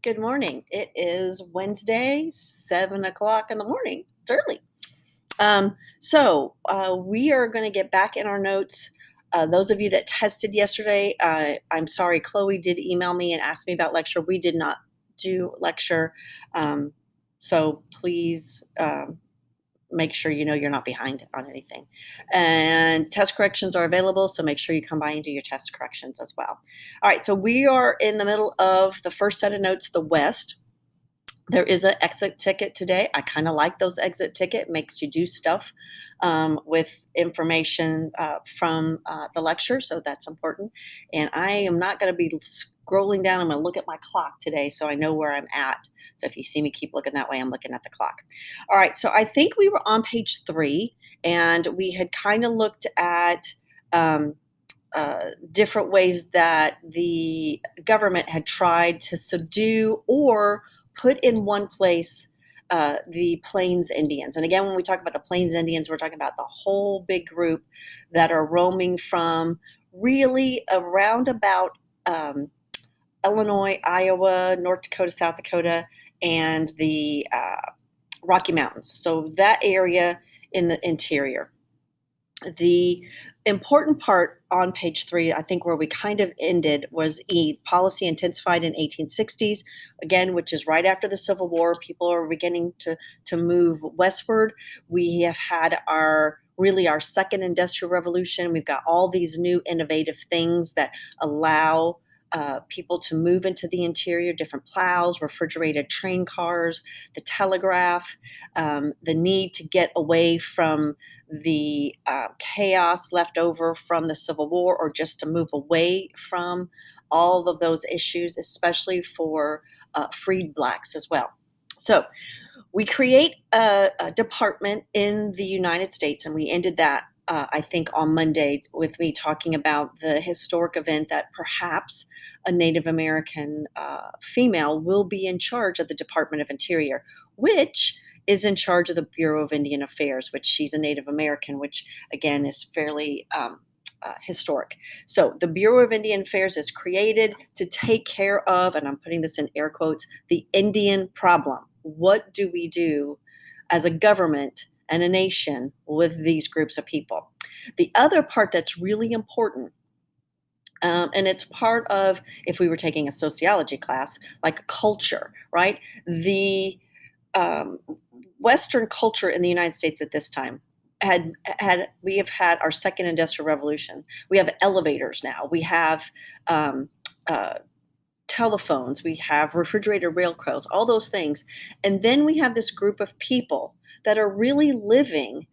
Good morning. It is Wednesday, 7 o'clock in the morning. It's early. We are going to get back in our notes. Those of you that tested yesterday, I'm sorry, Chloe did email me and ask me about lecture. We did not do lecture. So please make sure you know you're not behind on anything. And test corrections are available, so make sure you come by and do your test corrections as well. All right, so we are in the middle of the first set of notes, the West. There is an exit ticket today. I kind of like those exit ticket. Makes you do stuff with information from the lecture, so that's important. And I am not going to be scrolling down. I'm going to look at my clock today so I know where I'm at. So if you see me keep looking that way, I'm looking at the clock. All right, so I think we were on page 3, and we had kind of looked at different ways that the government had tried to subdue or put in one place the Plains Indians. And again, when we talk about the Plains Indians, we're talking about the whole big group that are roaming from really around about Illinois, Iowa, North Dakota, South Dakota, and the Rocky Mountains. So that area in the interior. The important part on page 3, I think where we kind of ended, was policy intensified in 1860s, again, which is right after the Civil War. People are beginning to move westward. We have had our second industrial revolution. We've got all these new innovative things that allow people to move into the interior, different plows, refrigerated train cars, the telegraph, the need to get away from the chaos left over from the Civil War, or just to move away from all of those issues, especially for freed blacks as well. So we create a department in the United States, and we ended that I think on Monday with me talking about the historic event that perhaps a Native American female will be in charge of the Department of Interior, which is in charge of the Bureau of Indian Affairs, which she's a Native American, which again is fairly historic. So the Bureau of Indian Affairs is created to take care of, and I'm putting this in air quotes, the Indian problem. What do we do as a government and a nation with these groups of people? The other part that's really important, and it's part of, if we were taking a sociology class, like culture, right? The Western culture in the United States at this time we have had our second industrial revolution. We have elevators now. We have telephones. We have refrigerated railcars, all those things. And then we have this group of people that are really living,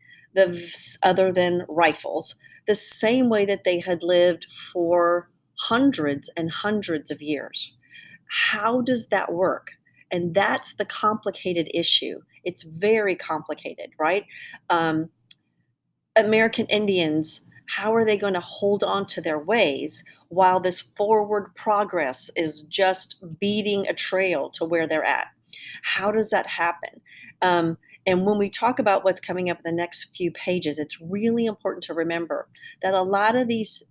other than rifles, the same way that they had lived for hundreds and hundreds of years. How does that work? And that's the complicated issue. It's very complicated, right? American Indians, how are they going to hold on to their ways while this forward progress is just beating a trail to where they're at? How does that happen? And when we talk about what's coming up in the next few pages, it's really important to remember that a lot of these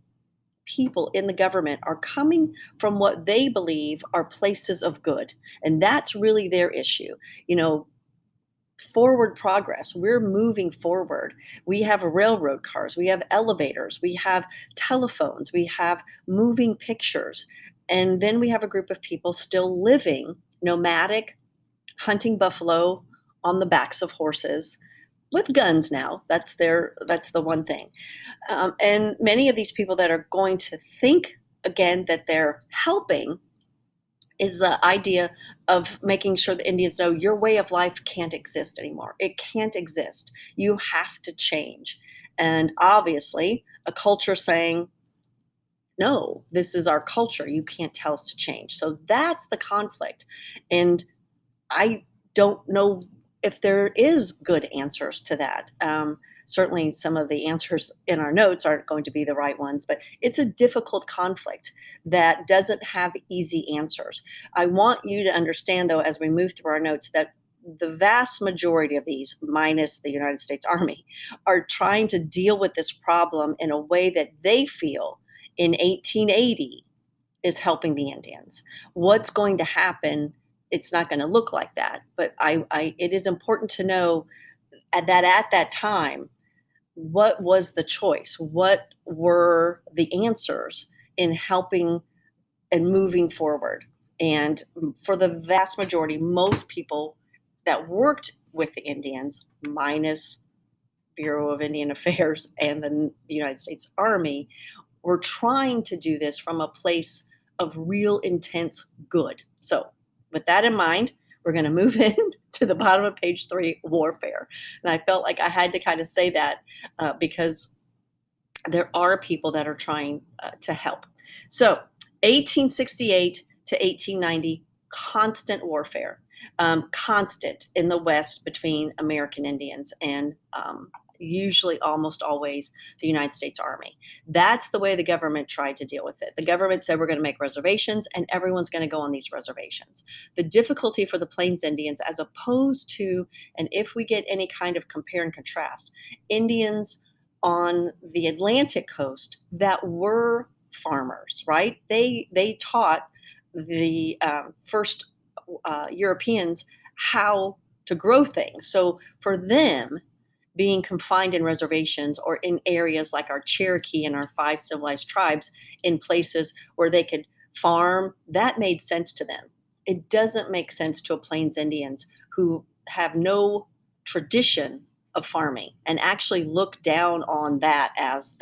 people in the government are coming from what they believe are places of good. And that's really their issue. Forward progress. We're moving forward. We have railroad cars. We have elevators. We have telephones. We have moving pictures. And then we have a group of people still living nomadic, hunting buffalo on the backs of horses, with guns now. That's the one thing. And many of these people that are going to think, again, that they're helping is the idea of making sure the Indians know your way of life can't exist anymore. It can't exist. You have to change. And obviously, a culture saying, no, this is our culture. You can't tell us to change. So that's the conflict. And I don't know if there is good answers to that. Certainly some of the answers in our notes aren't going to be the right ones, but it's a difficult conflict that doesn't have easy answers. I want you to understand, though, as we move through our notes, that the vast majority of these, minus the United States Army, are trying to deal with this problem in a way that they feel in 1880 is helping the Indians. What's going to happen it's not going to look like that. But it is important to know at that time, what was the choice? What were the answers in helping and moving forward? And for the vast majority, most people that worked with the Indians, minus Bureau of Indian Affairs and the United States Army, were trying to do this from a place of real intense good. So, with that in mind, we're going to move in to the bottom of page 3, warfare. And I felt like I had to kind of say that because there are people that are trying to help. So 1868 to 1890, constant warfare, constant in the West between American Indians and usually almost always the United States Army. That's the way the government tried to deal with it. The government said we're going to make reservations and everyone's going to go on these reservations. The difficulty for the Plains Indians, as opposed to, and if we get any kind of compare and contrast, Indians on the Atlantic coast that were farmers, right? They taught the first Europeans how to grow things. So for them, being confined in reservations or in areas like our Cherokee and our 5 civilized tribes, in places where they could farm, that made sense to them. It doesn't make sense to a Plains Indians who have no tradition of farming and actually look down on that as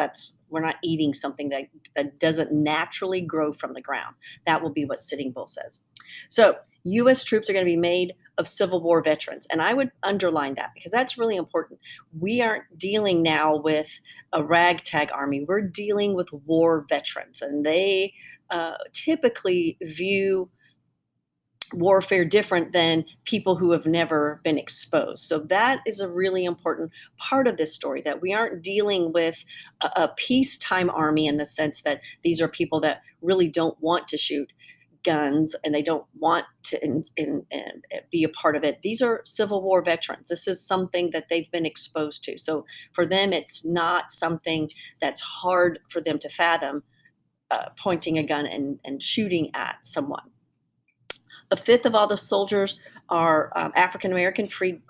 we're not eating something that doesn't naturally grow from the ground. That will be what Sitting Bull says. So U.S. troops are going to be made of Civil War veterans. And I would underline that because that's really important. We aren't dealing now with a ragtag army. We're dealing with war veterans, and they typically view warfare different than people who have never been exposed. So that is a really important part of this story, that we aren't dealing with a peacetime army in the sense that these are people that really don't want to shoot guns and they don't want to be a part of it. These are Civil War veterans. This is something that they've been exposed to. So for them, it's not something that's hard for them to fathom, pointing a gun and shooting at someone. A fifth of all the soldiers are African American, free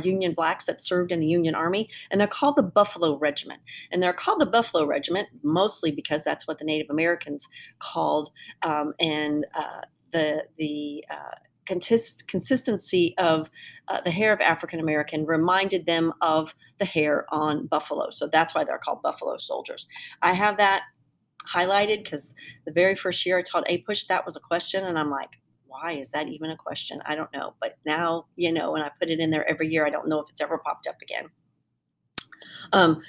Union blacks that served in the Union Army, and they're called the Buffalo Regiment. And they're called the Buffalo Regiment mostly because that's what the Native Americans called, and the consistency of the hair of African American reminded them of the hair on buffalo. So that's why they're called Buffalo Soldiers. I have that highlighted because the very first year I taught APUSH, that was a question, and I'm like, why is that even a question? I don't know. But now, and I put it in there every year. I don't know if it's ever popped up again.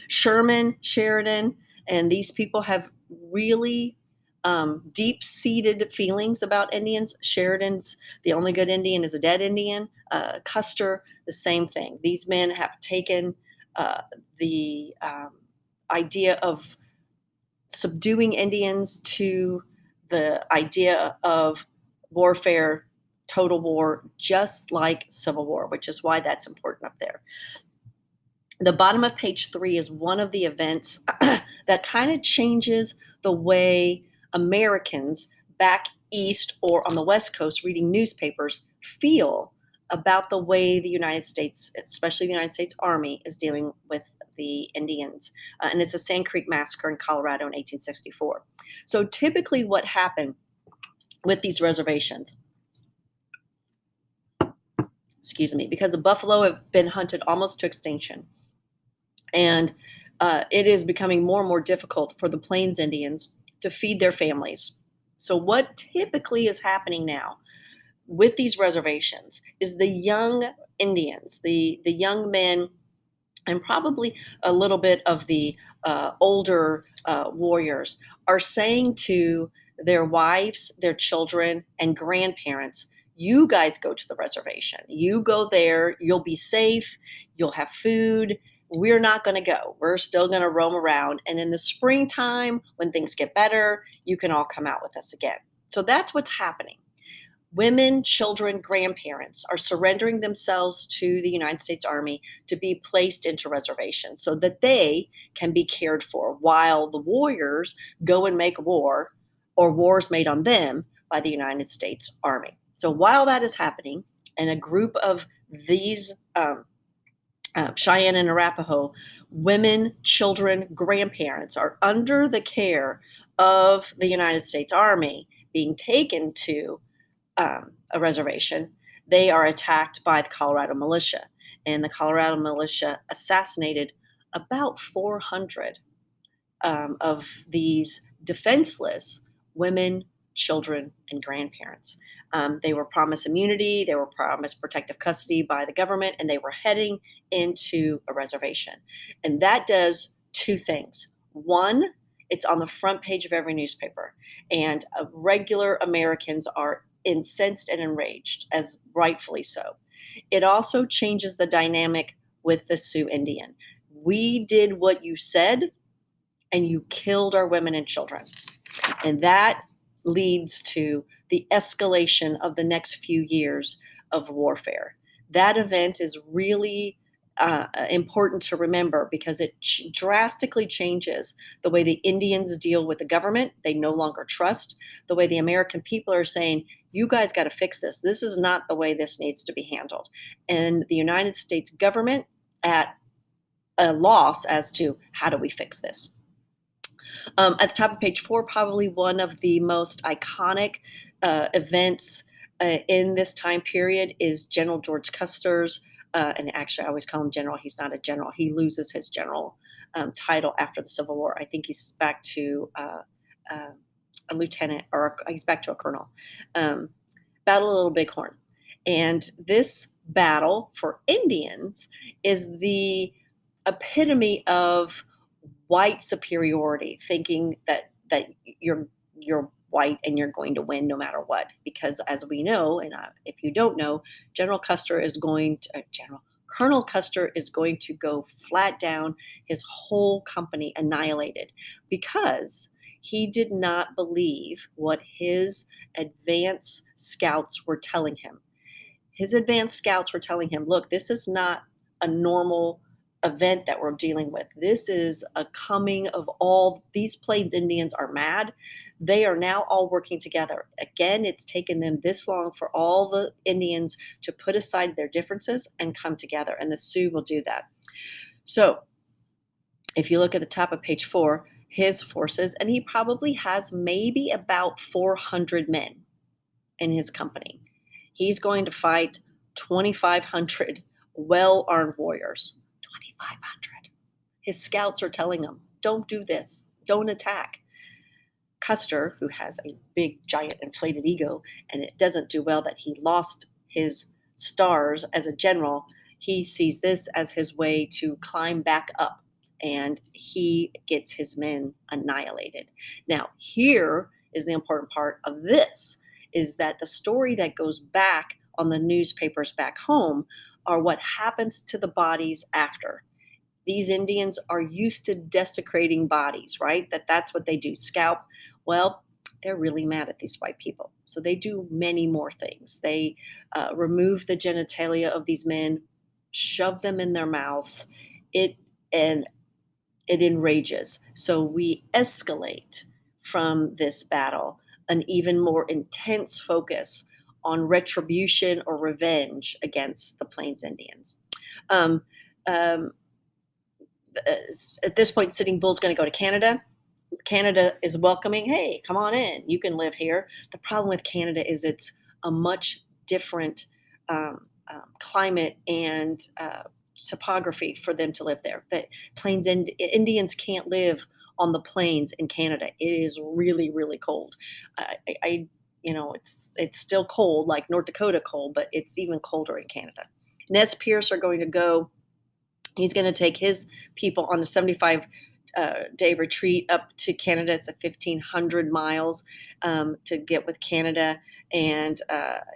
Sherman, Sheridan, and these people have really deep-seated feelings about Indians. Sheridan's the only good Indian is a dead Indian. Custer, the same thing. These men have taken the idea of subduing Indians to the idea of warfare, total war, just like Civil War, which is why that's important up there. The bottom of page 3 is one of the events that kind of changes the way Americans back east or on the West Coast reading newspapers feel about the way the United States, especially the United States Army, is dealing with the Indians. And it's the Sand Creek Massacre in Colorado in 1864. So typically what happened with these reservations, because the buffalo have been hunted almost to extinction, and it is becoming more and more difficult for the Plains Indians to feed their families. So what typically is happening now with these reservations is the young Indians, the young men, and probably a little bit of the older warriors are saying to their wives, their children, and grandparents, you guys go to the reservation. You go there. You'll be safe. You'll have food. We're not going to go. We're still going to roam around. And in the springtime, when things get better, you can all come out with us again. So that's what's happening. Women, children, grandparents are surrendering themselves to the United States Army to be placed into reservations so that they can be cared for while the warriors go and make war, or wars made on them by the United States Army. So while that is happening, and a group of these Cheyenne and Arapaho women, children, grandparents are under the care of the United States Army being taken to a reservation, they are attacked by the Colorado militia. And the Colorado militia assassinated about 400 of these defenseless women, children, and grandparents. They were promised immunity, they were promised protective custody by the government, and they were heading into a reservation. And that does two things. One, it's on the front page of every newspaper, and regular Americans are incensed and enraged, as rightfully so. It also changes the dynamic with the Sioux Indian. We did what you said, and you killed our women and children. And that leads to the escalation of the next few years of warfare. That event is really important to remember because it drastically changes the way the Indians deal with the government. They no longer trust the way the American people are saying, you guys got to fix this. This is not the way this needs to be handled. And the United States government at a loss as to how do we fix this. At the top of page 4, probably one of the most iconic events in this time period is General George Custer's, and actually I always call him General. He's not a general. He loses his general title after the Civil War. I think he's back to a lieutenant, or he's back to a colonel. Battle of Little Bighorn. And this battle for Indians is the epitome of white superiority, thinking that you're white and you're going to win no matter what. Because as we know, and if you don't know, Colonel Custer is going to go flat down, his whole company annihilated, because he did not believe what his advance scouts were telling him. His advanced scouts were telling him, look, this is not a normal event that we're dealing with. This is a coming of all these Plains Indians are mad. They are now all working together. Again, it's taken them this long for all the Indians to put aside their differences and come together, and the Sioux will do that. So if you look at the top of page 4, his forces, and he probably has maybe about 400 men in his company. He's going to fight 2,500 well-armed warriors. 2,500. His scouts are telling him, don't do this. Don't attack. Custer, who has a big, giant, inflated ego, and it doesn't do well that he lost his stars as a general, he sees this as his way to climb back up, and he gets his men annihilated. Now, here is the important part of this, is that the story that goes back on the newspapers back home are what happens to the bodies after. These Indians are used to desecrating bodies, right? That's what they do, scalp. Well, they're really mad at these white people. So they do many more things. They remove the genitalia of these men, shove them in their mouths. It enrages. So we escalate from this battle an even more intense focus on retribution or revenge against the Plains Indians. At this point, Sitting Bull's going to go to Canada. Canada is welcoming, hey, come on in, you can live here. The problem with Canada is it's a much different climate and topography for them to live there. The Plains Indians can't live on the plains in Canada. It is really, really cold. It's still cold, like North Dakota cold, but it's even colder in Canada. Nez Perce are going to go. He's going to take his people on the 75-day retreat up to Canada. It's 1,500 miles to get with Canada, and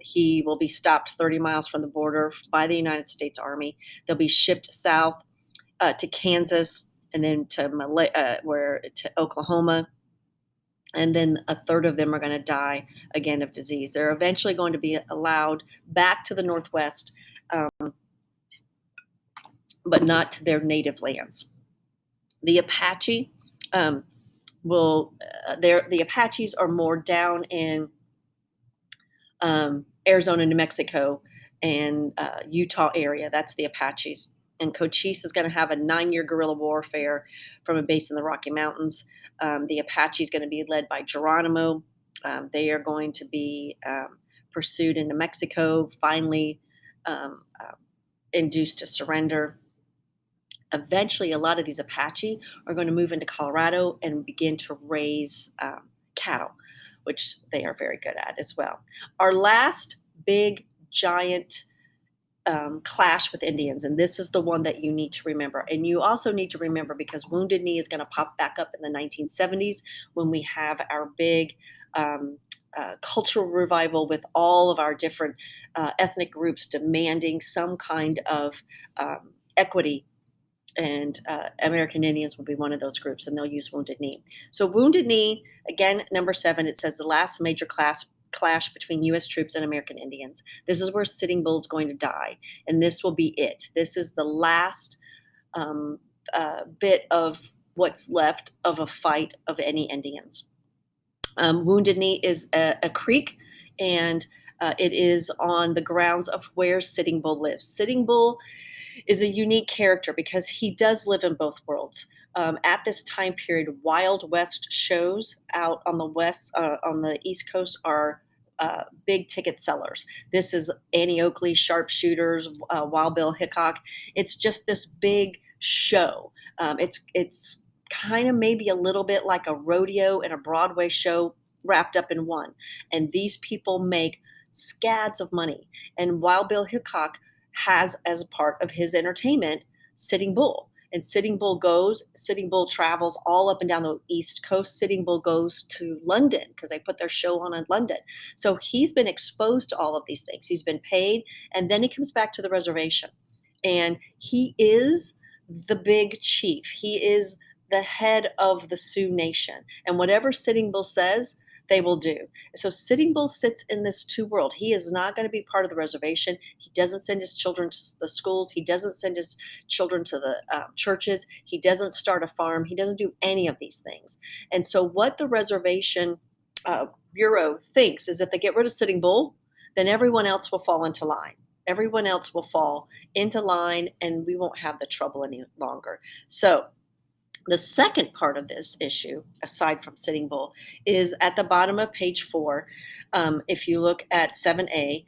he will be stopped 30 miles from the border by the United States Army. They'll be shipped south to Kansas, and then to Oklahoma, and then a third of them are going to die again of disease. They're eventually going to be allowed back to the Northwest, but not to their native lands. The Apache the Apaches are more down in Arizona, New Mexico, and Utah area. That's the Apaches. And Cochise is going to have a 9-year guerrilla warfare from a base in the Rocky Mountains. The Apache is going to be led by Geronimo. They are going to be pursued into Mexico, finally induced to surrender. Eventually, a lot of these Apache are going to move into Colorado and begin to raise cattle, which they are very good at as well. Our last big, giant clash with Indians, and this is the one that you need to remember. And you also need to remember, because Wounded Knee is going to pop back up in the 1970s when we have our big cultural revival with all of our different ethnic groups demanding some kind of equity. And American Indians will be one of those groups, and they'll use Wounded Knee. So Wounded Knee, again, number 7, it says the last major clash between U.S. troops and American Indians. This is where Sitting Bull is going to die, and this will be it. This is the last bit of what's left of a fight of any Indians. Wounded Knee is a creek, and it is on the grounds of where Sitting Bull lives. Sitting Bull is a unique character because he does live in both worlds. At this time period, Wild West shows out on the East Coast are big ticket sellers. This is Annie Oakley, Sharpshooters, Wild Bill Hickok. It's just this big show. It's kind of maybe a little bit like a rodeo and a Broadway show wrapped up in one. And these people make scads of money. And Wild Bill Hickok has as a part of his entertainment Sitting Bull. And Sitting Bull travels all up and down the East Coast. Sitting Bull goes to London because they put their show on in London. So he's been exposed to all of these things. He's been paid, and then he comes back to the reservation. And he is the big chief. He is the head of the Sioux Nation. And whatever Sitting Bull says, they will do. So Sitting Bull sits in this two world. He is not going to be part of the reservation. He doesn't send his children to the schools. He doesn't send his children to the churches. He doesn't start a farm. He doesn't do any of these things. And so what the reservation bureau thinks is if they get rid of Sitting Bull, then everyone else will fall into line. Everyone else will fall into line, and we won't have the trouble any longer. So the second part of this issue, aside from Sitting Bull, is at the bottom of page 4. If you look at 7A,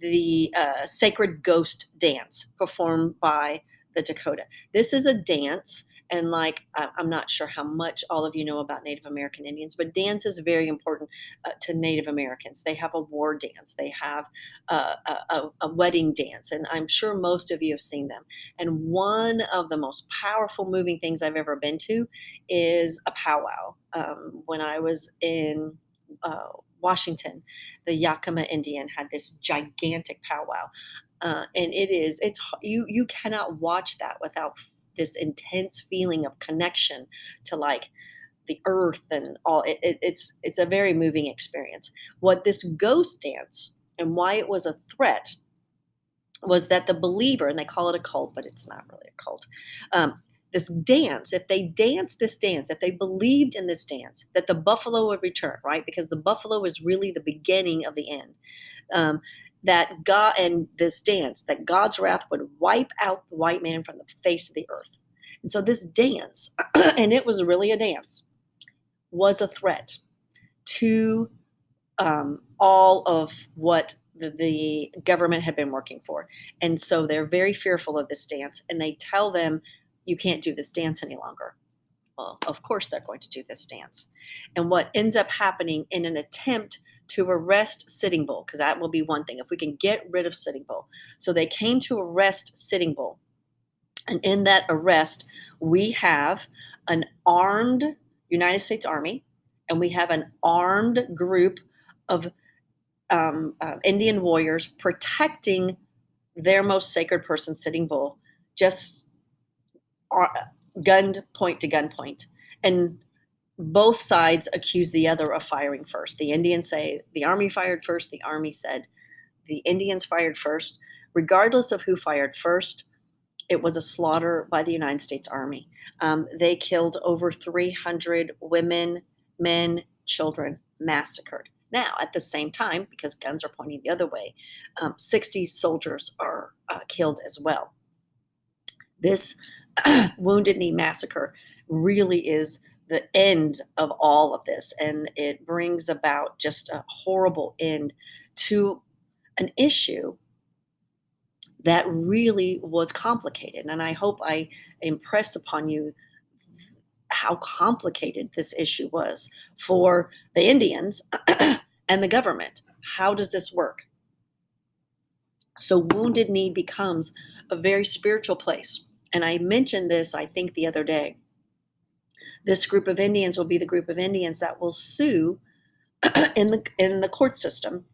the Sacred Ghost Dance performed by the Dakota. This is a dance, and I'm not sure how much all of you know about Native American Indians, but dance is very important to Native Americans. They have a war dance. They have a wedding dance, and I'm sure most of you have seen them. And one of the most powerful, moving things I've ever been to is a powwow. When I was in Washington, the Yakima Indian had this gigantic powwow. And you cannot watch that without this intense feeling of connection to the earth and all. It's a very moving experience. What this ghost dance and why it was a threat was that the believer, and they call it a cult, but it's not really a cult. This dance, if they danced this dance, if they believed in this dance, that the buffalo would return, right? Because the buffalo is really the beginning of the end. That God, and this dance, that God's wrath would wipe out the white man from the face of the earth. And so this dance, and it was really a dance, was a threat to all of what the government had been working for. And so they're very fearful of this dance, and they tell them, you can't do this dance any longer. Well, of course they're going to do this dance. And what ends up happening in an attempt to arrest Sitting Bull, because that will be one thing, if we can get rid of Sitting Bull. So they came to arrest Sitting Bull. And in that arrest, we have an armed United States Army, and we have an armed group of Indian warriors protecting their most sacred person, Sitting Bull, just gunned point to gunpoint. And both sides accuse the other of firing first. The Indians say the Army fired first. The Army said the Indians fired first. Regardless of who fired first, it was a slaughter by the United States Army. They killed over 300 women, men, children, massacred. Now, at the same time, because guns are pointing the other way, 60 soldiers are killed as well. This Wounded Knee Massacre really is the end of all of this, and it brings about just a horrible end to an issue that really was complicated. And I hope I impress upon you how complicated this issue was for the Indians and the government. How does this work? So, Wounded Knee becomes a very spiritual place. And I mentioned this, I think, the other day. This group of Indians will be the group of Indians that will sue in the court system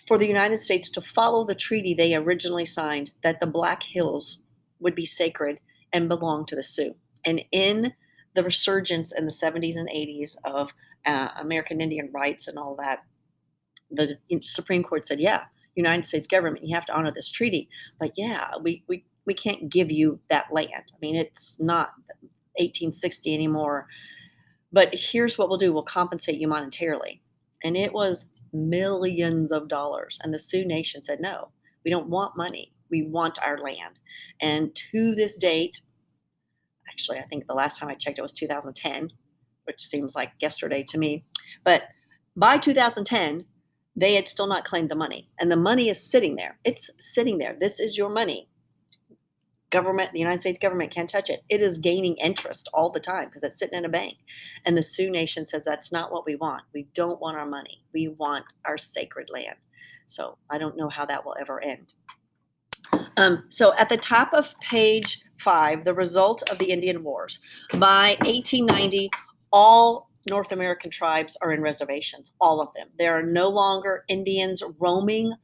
for the United States to follow the treaty they originally signed, that the Black Hills would be sacred and belong to the Sioux. And in the resurgence in the 70s and 80s of American Indian rights and all that, the Supreme Court said, yeah, United States government, you have to honor this treaty. But yeah, we can't give you that land. I mean, it's not 1860 anymore. But here's what we'll do. We'll compensate you monetarily. And it was millions of dollars. And the Sioux Nation said, no, we don't want money. We want our land. And to this date, actually, I think the last time I checked, it was 2010, which seems like yesterday to me. But by 2010, they had still not claimed the money. And the money is sitting there. It's sitting there. This is your money. Government, the United States government can't touch it. It is gaining interest all the time because it's sitting in a bank. And the Sioux Nation says that's not what we want. We don't want our money. We want our sacred land. So I don't know how that will ever end. So at the top of page 5, the result of the Indian Wars. By 1890, all North American tribes are in reservations, all of them. There are no longer Indians roaming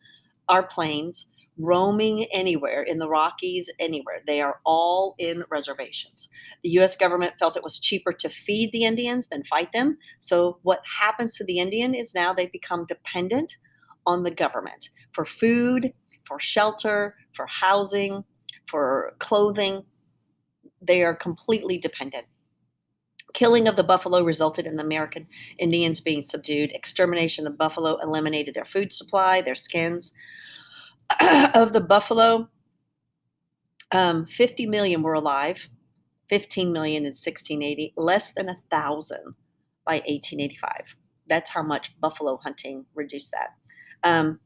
our plains, roaming anywhere in the Rockies, anywhere. They are all in reservations. The U.S. government felt it was cheaper to feed the Indians than fight them. So what happens to the Indian is now they become dependent on the government for food, for shelter, for housing, for clothing. They are completely dependent. Killing of the buffalo resulted in the American Indians being subdued. Extermination of buffalo eliminated their food supply, their skins. Of the buffalo, 50 million were alive, 15 million in 1680, less than 1,000 by 1885. That's how much buffalo hunting reduced that.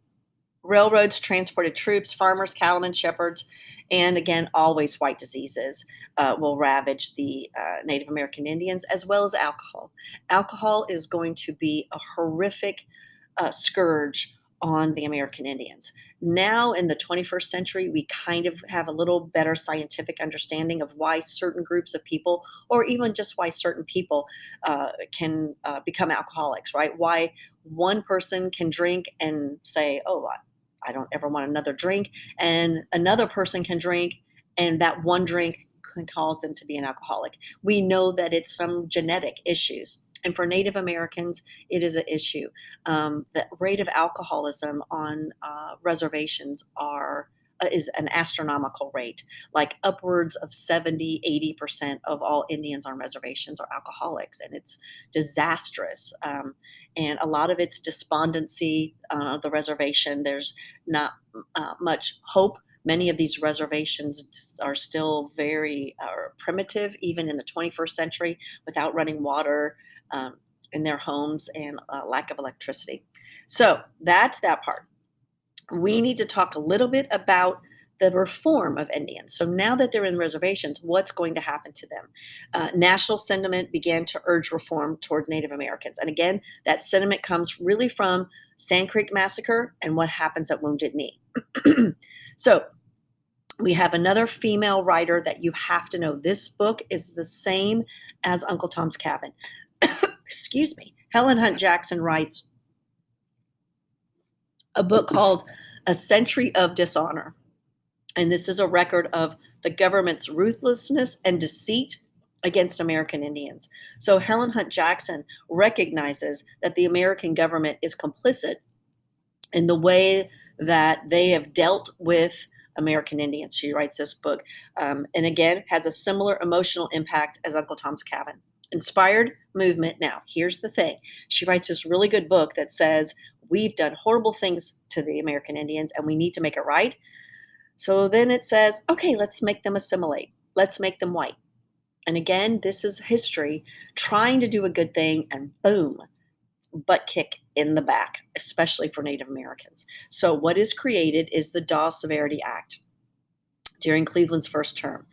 Railroads transported troops, farmers, cattlemen, shepherds, and again, always white diseases will ravage the Native American Indians, as well as alcohol. Alcohol is going to be a horrific scourge on the American Indians. Now in the 21st century, we kind of have a little better scientific understanding of why certain groups of people, or even just why certain people can become alcoholics, right? Why one person can drink and say, oh, I don't ever want another drink, and another person can drink, and that one drink can cause them to be an alcoholic. We know that it's some genetic issues. And for Native Americans, it is an issue. The rate of alcoholism on reservations is an astronomical rate. Like upwards of 70-80% of all Indians on reservations are alcoholics, and it's disastrous. And a lot of it's despondency on the reservation. There's not much hope. Many of these reservations are still very primitive, even in the 21st century, without running water in their homes and lack of electricity. So that's that part. We need to talk a little bit about the reform of Indians. So now that they're in reservations, what's going to happen to them? National sentiment began to urge reform toward Native Americans. And again, that sentiment comes really from Sand Creek Massacre and what happens at Wounded Knee. So we have another female writer that you have to know. This book is the same as Uncle Tom's Cabin. Excuse me. Helen Hunt Jackson writes a book called A Century of Dishonor. And this is a record of the government's ruthlessness and deceit against American Indians. So Helen Hunt Jackson recognizes that the American government is complicit in the way that they have dealt with American Indians. She writes this book, and again, has a similar emotional impact as Uncle Tom's Cabin. Inspired movement. Now, here's the thing. She writes this really good book that says, we've done horrible things to the American Indians and we need to make it right. So then it says, okay, let's make them assimilate. Let's make them white. And again, this is history trying to do a good thing, and boom, butt kick in the back, especially for Native Americans. So what is created is the Dawes Severity Act during Cleveland's first term.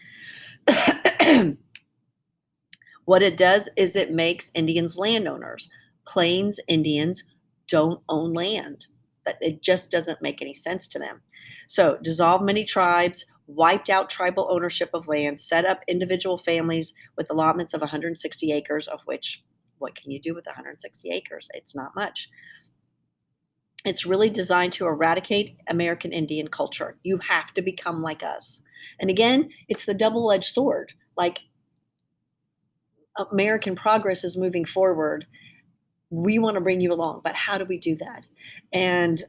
What it does is it makes Indians landowners. Plains Indians don't own land. That it just doesn't make any sense to them. So dissolved many tribes, wiped out tribal ownership of land, set up individual families with allotments of 160 acres, of which, what can you do with 160 acres? It's not much. It's really designed to eradicate American Indian culture. You have to become like us. And again, it's the double-edged sword. Like, American progress is moving forward. We want to bring you along, but how do we do that? And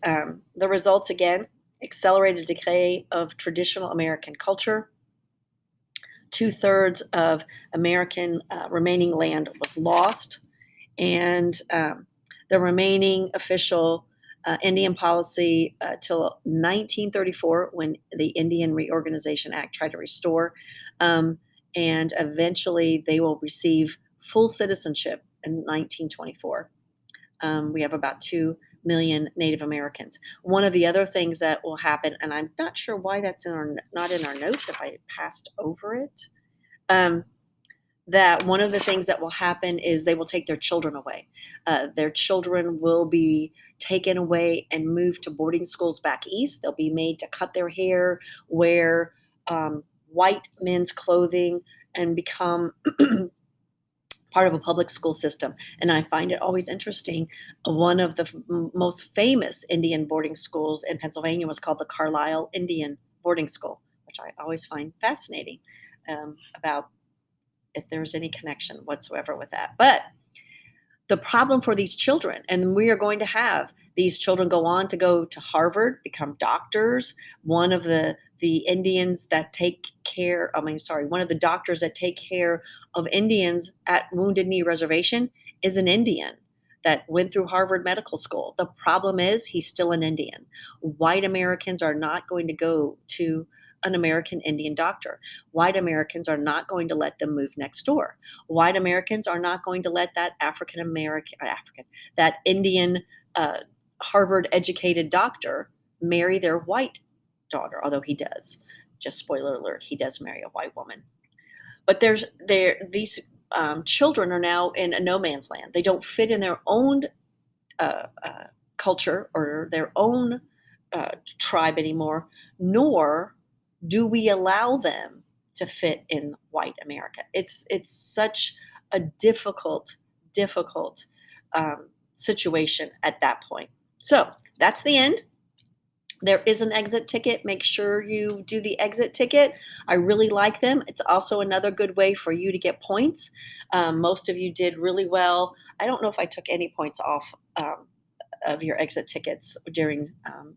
the results, again, accelerated decay of traditional American culture. 2/3 of American remaining land was lost, and the remaining official Indian policy till 1934, when the Indian Reorganization Act tried to restore, and eventually they will receive full citizenship in 1924. We have about 2 million Native Americans. One of the other things that will happen, and I'm not sure why that's not in our notes if I passed over it, that one of the things that will happen is they will take their children away. Their children will be taken away and moved to boarding schools back east. They'll be made to cut their hair, wear white men's clothing, and become part of a public school system. And I find it always interesting. One of the most famous Indian boarding schools in Pennsylvania was called the Carlisle Indian Boarding School, which I always find fascinating about if there's any connection whatsoever with that. But the problem for these children, and we are going to have these children go on to go to Harvard, become doctors. One of the Indians that take care, one of the doctors that take care of Indians at Wounded Knee Reservation is an Indian that went through Harvard Medical School. The problem is he's still an Indian. White Americans are not going to go to an American Indian doctor. White Americans are not going to let them move next door. White Americans are not going to let that that Indian Harvard educated doctor marry their white daughter, although he does. Just spoiler alert, he does marry a white woman. But these children are now in a no man's land. They don't fit in their own culture or their own tribe anymore, nor do we allow them to fit in white America. It's such a difficult situation at that point. So that's the end. There is an exit ticket. Make sure you do the exit ticket. I really like them. It's also another good way for you to get points. Most of you did really well. I don't know if I took any points off of your exit tickets during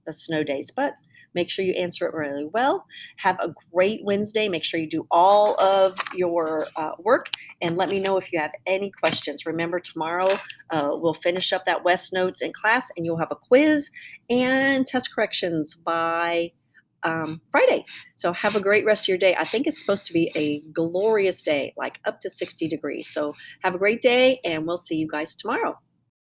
the snow days, but make sure you answer it really well. Have a great Wednesday. Make sure you do all of your work, and let me know if you have any questions. Remember, tomorrow we'll finish up that West Notes in class, and you'll have a quiz and test corrections by Friday. So have a great rest of your day. I think it's supposed to be a glorious day, like up to 60 degrees. So have a great day, and we'll see you guys tomorrow.